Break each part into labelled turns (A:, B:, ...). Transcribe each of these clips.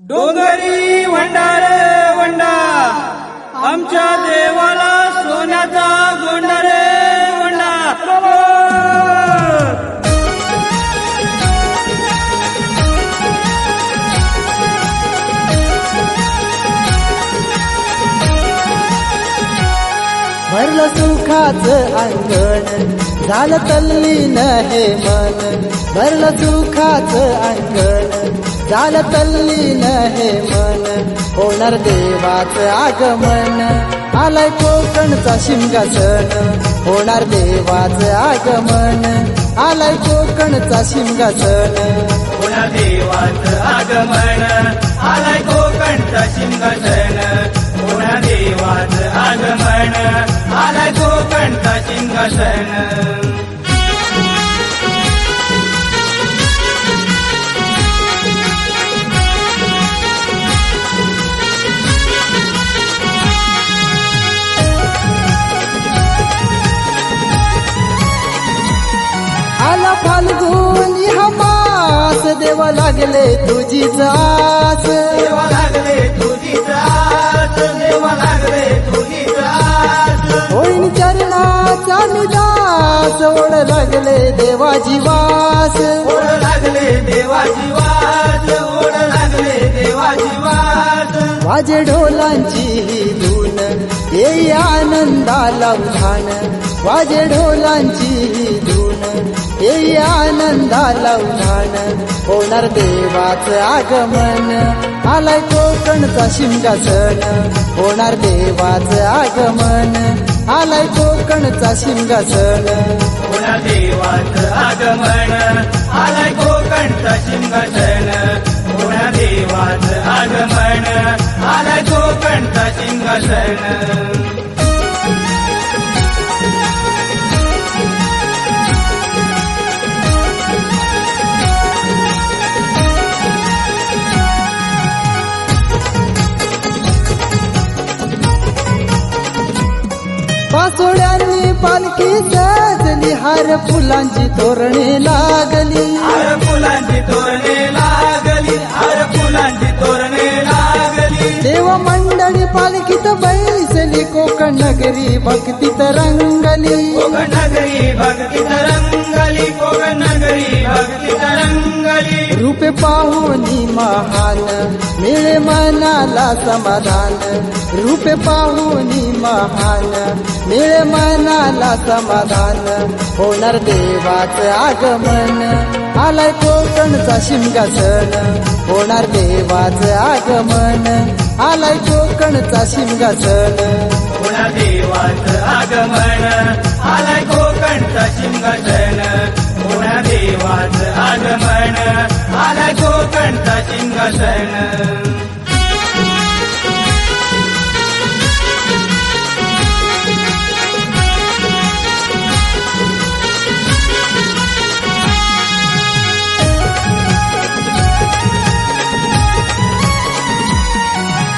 A: डोंगरी भंडार वंडा आमच्या देवाला सोन्याचा गोंडा रे वंडा.
B: भरलं सुखाचं अंगण झालं तल्लीन हे मन. भरलं सुखाचं अंगण झालं तल्लीन हे मन. होणार देवाचं आगमन आलाय कोकणचा शिमगासन. होणार देवाचं आगमन आलाय कोकणचा शिमगासन.
A: होणार देवाचं आगमन आलाय कोकणचा शिमगासन. होणार देवाचं आगमन आलाय कोकणचा शिमगासन.
B: आला फाल्गुन हा मास देवा लागले तुझी आस.
A: देवा लागले तुझी आस, देवा लागले तुझी आस.
B: होईन चरणाचा निदास ओढ लागले देवाची वास.
A: ओढ लागले देवाची वास, ओढ लागले देवाची वास.
B: वाजे ढोलांची ही धून येई आनंदाला उधाण. वाजे ढोलांची ही धून येई आनंदाला उधाण. होणार देवाचं आगमन आलाय कोकणचा शिमगासन. होणार देवाचं आगमन आलाय कोकणचा शिमगासन.
A: होणार देवाचं आगमन आलाय कोकणचा शिमगासन. होणार देवाचं आगमन आलाय कोकणचा शिमगासन.
B: पासोड्यांनी पालखी सजली हार फुलांची तोरणे लागली.
A: हार फुलांची तोरणे लागली, हार फुलांची तोरणे लागली.
B: देव मंडळी पालखीत बैसली कोकण नगरी भक्तीत रंगली.
A: कोकण नगरी भक्तीत रंगली, कोकण नगरी भक्तीत रंगली.
B: रूपे पाहुनी महान मिळे मनाला समाधान. रूपे पाहुनी महान मिळे मनाला समाधान. होणार देवाचं आगमन आलाय कोकणचा शिमगासन. होणार देवाचं आगमन आलाय कोकणचा शिमगासन.
A: होणार देवाचं आगमन आलाय कोकणचा शिमगासन. होणार देवाचं आगमन आलाय कोकणचा शिमगासन.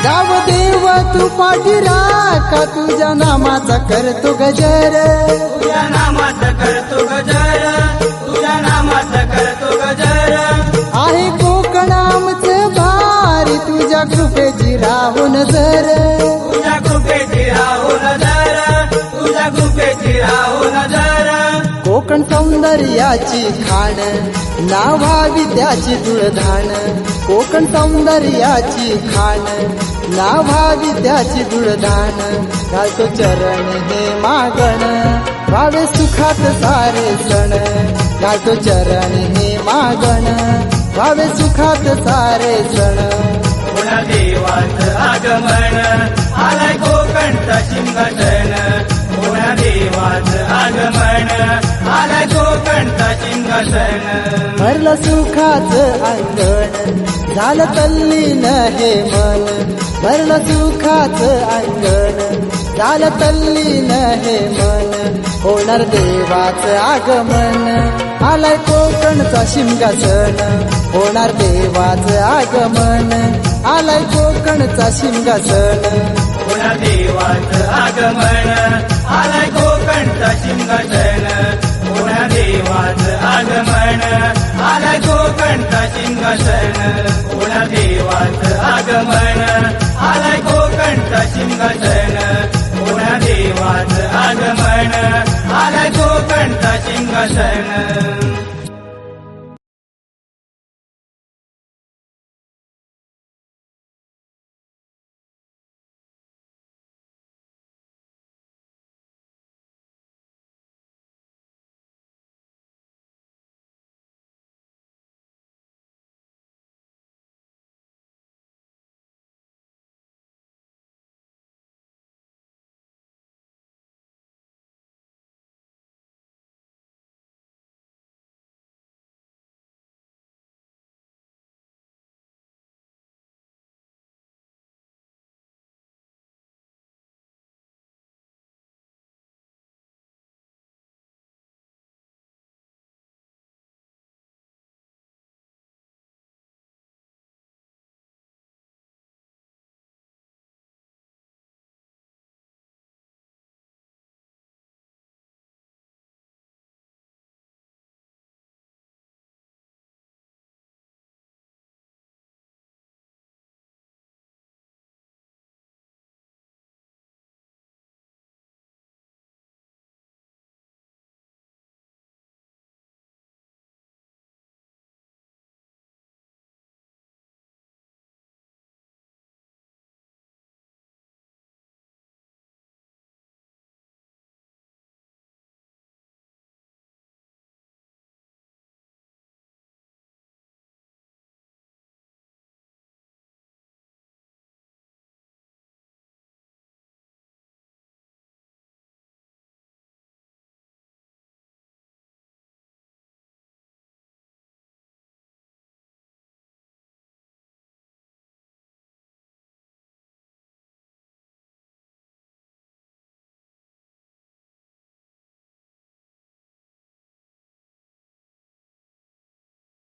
B: गाव देव तू पाठी राखा तुझ्या नामाचा करतो गजर.
A: तुझ्या नामाचं करतो गजर, तुझ्या नामाचं करतो गजर.
B: आहे कोकण आमचं भारी तुझ्या कृपेची राहो नजर.
A: तुझ्या कृपेची राहो नजर, तुझ्या कृपेची राहो नजर.
B: कोकण सौंदर्याची खाण नावावी त्याची तुळधाण. कोकण सौंदर्याची खाण नावावी त्याची तुळधाण. घालतो चरण हे मागण व्हावे सुखात सारे सण. घालतो चरण हे मागण व्हावे सुखात सारे सण.
A: होणार देवाचं आगमन आलाय कोकणचा शिमगासन. होणार देवाचं आगमन आलाय कोकणचा शिमगासन.
B: भरलं सुखाचं अंगण झालं तल्लीन हे मन. भरलं सुखाचं अंगण झालं तल्लीन हे मन. होणार देवाचं आगमन आलाय कोकणचा शिमगासन. होणार देवाचं आगमन आलाय कोकणचा शिमगासन.
A: होणार देवाचं आगमन आलाय कोकणचा शिमगासन. होणार देवाचं आगमन आलाय कोकणचा शिमगासन. होणार देवा देवाचं आगमन आलाय कोकणचा सिंहासन कोणा देवाचं आगमन आलाय कोकणचा सिंहासन